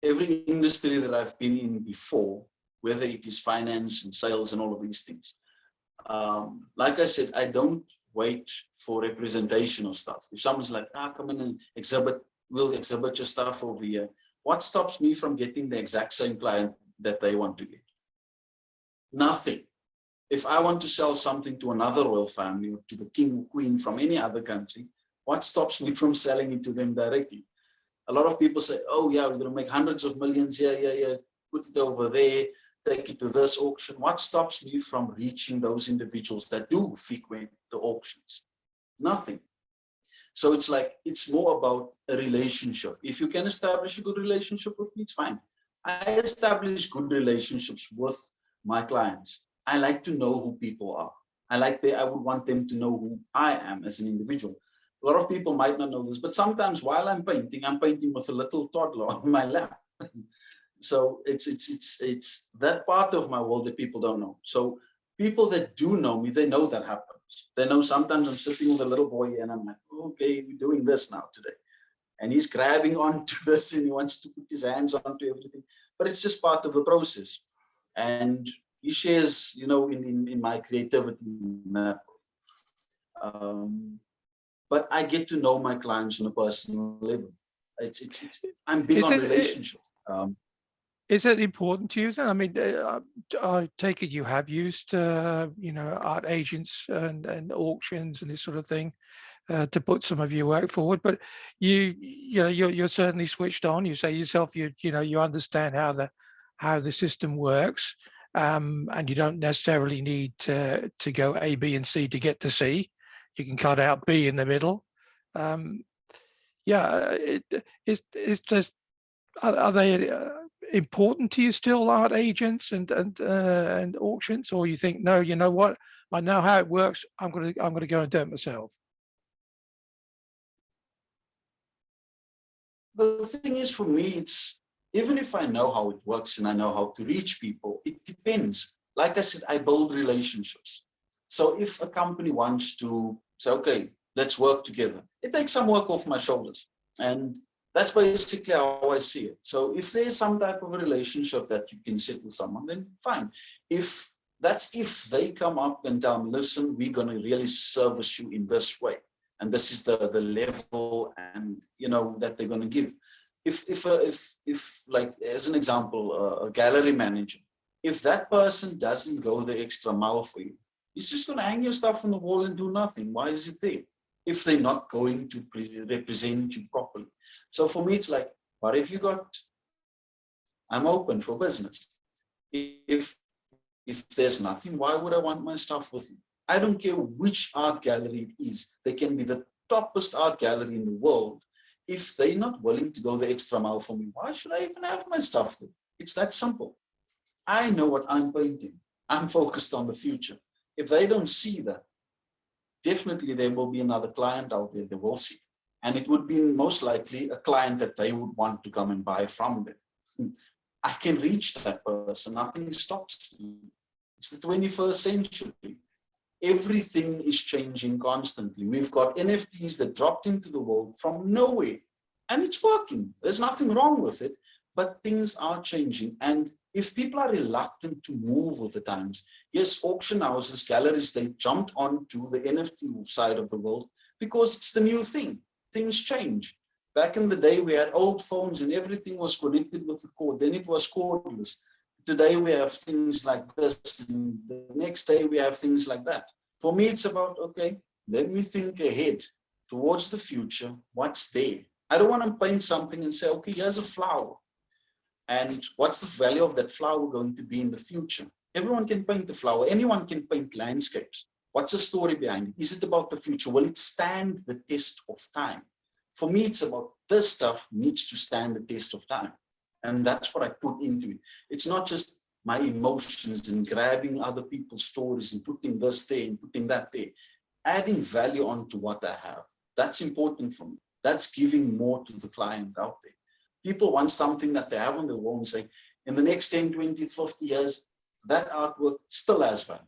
Every industry that I've been in before, whether it is finance and sales and all of these things. Like I said, I don't wait for representation of stuff. If someone's like, come in and exhibit, we'll exhibit your stuff over here. What stops me from getting the exact same client that they want to get? Nothing. If I want to sell something to another royal family or to the king or queen from any other country, what stops me from selling it to them directly? A lot of people say, oh yeah, we're going to make hundreds of millions. Yeah. Put it over there, take it to this auction. What stops me from reaching those individuals that do frequent the auctions? Nothing. So it's like, it's more about a relationship. If you can establish a good relationship with me, it's fine. I establish good relationships with my clients. I like to know who people are. I would want them to know who I am as an individual. A lot of people might not know this, but sometimes while I'm painting with a little toddler on my lap. So it's that part of my world that people don't know. So people that do know me, they know that happens. They know sometimes I'm sitting with a little boy and I'm like, okay, we're doing this now today. And he's grabbing onto this and he wants to put his hands onto everything. But it's just part of the process. And he shares, in my creativity in that way. But I get to know my clients on a personal level. I'm big on relationships. Is it important to you then? I mean, I take it you have used, art agents and auctions and this sort of thing to put some of your work forward. But you're certainly switched on. You say yourself, you understand how the system works, and you don't necessarily need to go A, B, and C to get to C. You can cut out B in the middle. It's just are they important to you still, art agents and auctions, or you think no, you know what, I know how it works, I'm gonna go and do it myself? The thing is, for me, it's even if I know how it works and I know how to reach people, it depends. Like I said, I build relationships. So if a company wants to say, okay, let's work together, it takes some work off my shoulders. And that's basically how I see it. So if there's some type of a relationship that you can set with someone, then fine. If they come up and tell me, listen, we're going to really service you in this way, and this is the level, and that they're going to give. If like as an example, a gallery manager, if that person doesn't go the extra mile for you, he's just going to hang your stuff on the wall and do nothing. Why is it there if they're not going to represent you properly? So for me, it's like, what if you got? I'm open for business. If there's nothing, why would I want my stuff with you? I don't care which art gallery it is. They can be the toppest art gallery in the world. If they're not willing to go the extra mile for me, why should I even have my stuff there? It's that simple. I know what I'm painting. I'm focused on the future. If they don't see that, definitely there will be another client out there that will see. And it would be most likely a client that they would want to come and buy from them. I can reach that person. Nothing stops me. It's the 21st century. Everything is changing constantly. We've got NFTs that dropped into the world from nowhere, and it's working. There's nothing wrong with it, but things are changing. And if people are reluctant to move with the times, yes, auction houses, galleries, they jumped onto the NFT side of the world because it's the new thing. Things change. Back in the day, we had old phones and everything was connected with the cord. Then it was cordless. Today, we have things like this. And the next day, we have things like that. For me, it's about, okay, let me think ahead towards the future. What's there? I don't want to paint something and say, okay, here's a flower. And what's the value of that flower going to be in the future? Everyone can paint a flower. Anyone can paint landscapes. What's the story behind it? Is it about the future? Will it stand the test of time? For me, it's about this stuff needs to stand the test of time. And that's what I put into it. It's not just my emotions and grabbing other people's stories and putting this there and putting that there. Adding value onto what I have. That's important for me. That's giving more to the client out there. People want something that they have on their wall and say, in the next 10, 20, 50 years, that artwork still has value.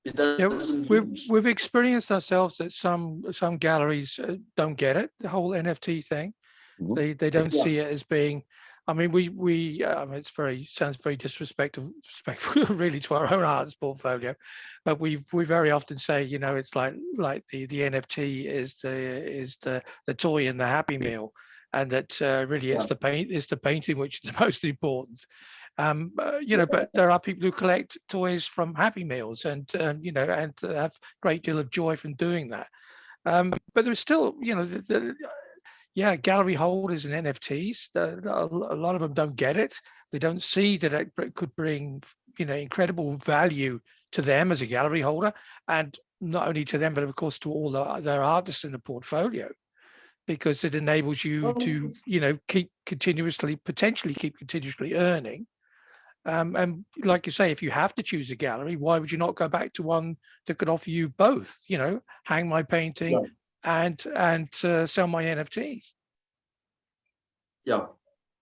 It doesn't lose. We've experienced ourselves that some galleries don't get it, the whole NFT thing. Mm-hmm. They don't see it as being. I mean, sounds very disrespectful really to our own arts portfolio, but we very often say, it's like the NFT is the toy in the Happy Meal, and that really it's the painting which is the most important. But there are people who collect toys from Happy Meals and have a great deal of joy from doing that. But there's still, gallery holders and NFTs, a lot of them don't get it. They don't see that it could bring, incredible value to them as a gallery holder, and not only to them, but of course to all their artists in the portfolio, because it enables you to, potentially keep continuously earning. And like you say, if you have to choose a gallery, why would you not go back to one that could offer you both? Hang my painting and sell my NFTs. Yeah,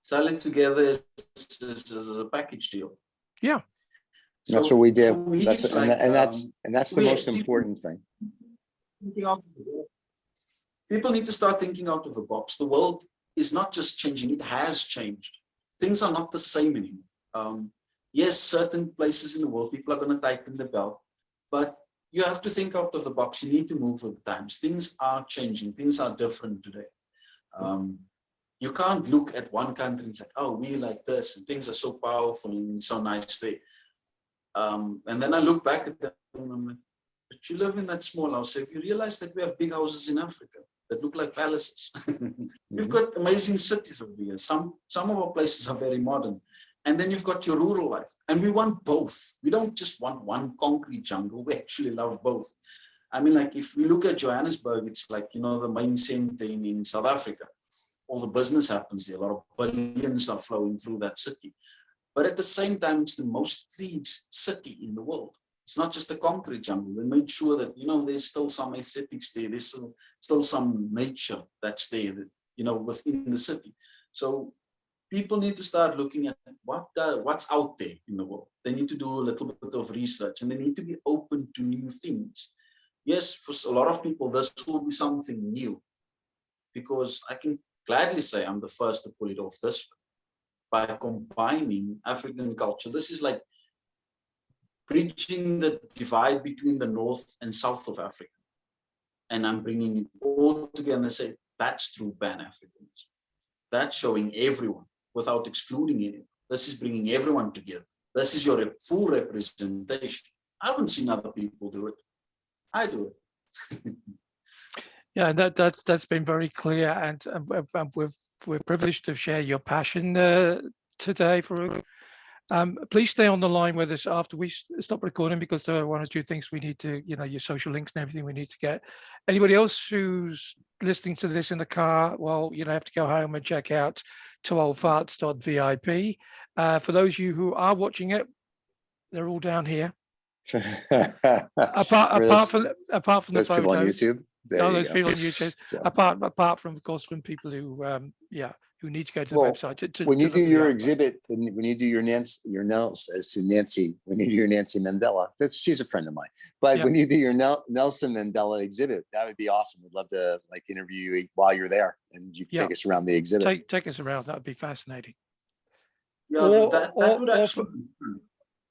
sell it together as a package deal. Yeah, so that's what we do. That's the most important thing. People need to start thinking out of the box. The world is not just changing; it has changed. Things are not the same anymore. Yes, certain places in the world, people are going to tighten the belt, but you have to think out of the box. You need to move with the times. Things are changing. Things are different today. you can't look at one country and say, oh, we like this and things are so powerful and so nice there. And then I look back at them and I'm like, but you live in that small house. So if you realize that we have big houses in Africa that look like palaces, we've got amazing cities over here. Some of our places are very modern. And then you've got your rural life. And we want both. We don't just want one concrete jungle. We actually love both. I mean, like if we look at Johannesburg, it's like, you know, the main center in South Africa. All the business happens there. A lot of billions are flowing through that city. But at the same time, it's the most treed city in the world. It's not just a concrete jungle. They made sure that, you know, there's still some aesthetics there. There's still some nature that's there, that, you know, within the city. So people need to start looking at what's out there in the world. They need to do a little bit of research and they need to be open to new things. Yes, for a lot of people, this will be something new, because I can gladly say I'm the first to pull it off this way. By combining African culture. This is like bridging the divide between the north and south of Africa. And I'm bringing it all together and say, that's true Pan-Africanism. That's showing everyone without excluding anyone. This is bringing everyone together. This is your full representation. I haven't seen other people do it. I do it. Yeah, that's been very clear, and we're privileged to share your passion today, Farook. Please stay on the line with us after we stop recording, because there are one or two things we need to, you know, your social links and everything we need to get. Anybody else who's listening to this in the car, well, you know, have to go home and check out twooldfarts.vip. For those of you who are watching it, they're all down here. apart from the those people on photos. YouTube. Those people on YouTube. So, Apart from, of course, from people who who need to go to the website. When you do your exhibit, and when you do your Nancy Mandela, she's a friend of mine. But when you do your Nelson Mandela exhibit, that would be awesome. We'd love to like interview you while you're there, and you can take us around the exhibit. Take us around. That would be fascinating. Yeah, that would actually.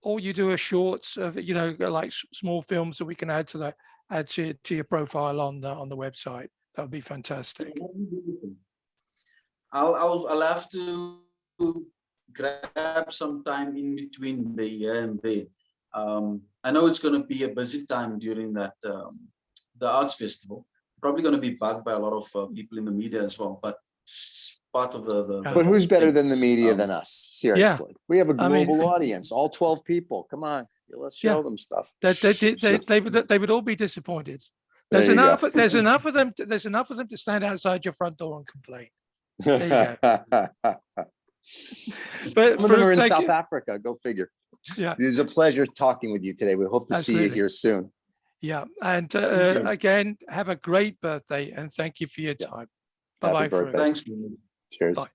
Or you do a shorts of, you know, like small films that we can add to your profile on the website. That would be fantastic. I'll have to grab some time in between the year and there. I know it's going to be a busy time during that the arts festival. Probably going to be bugged by a lot of people in the media as well, but it's part of the But who's better than the media than us? Seriously, we have a global audience, all 12 people. Come on, let's show them stuff. They would all be disappointed. There's enough of them. There's enough of them to stand outside your front door and complain. There you go. But some of them are in South Africa. Go figure. Yeah, it was a pleasure talking with you today. We hope to see you here soon. Yeah, and again, have a great birthday, and thank you for your time. Bye bye. Thanks. Cheers. Cheers. Bye.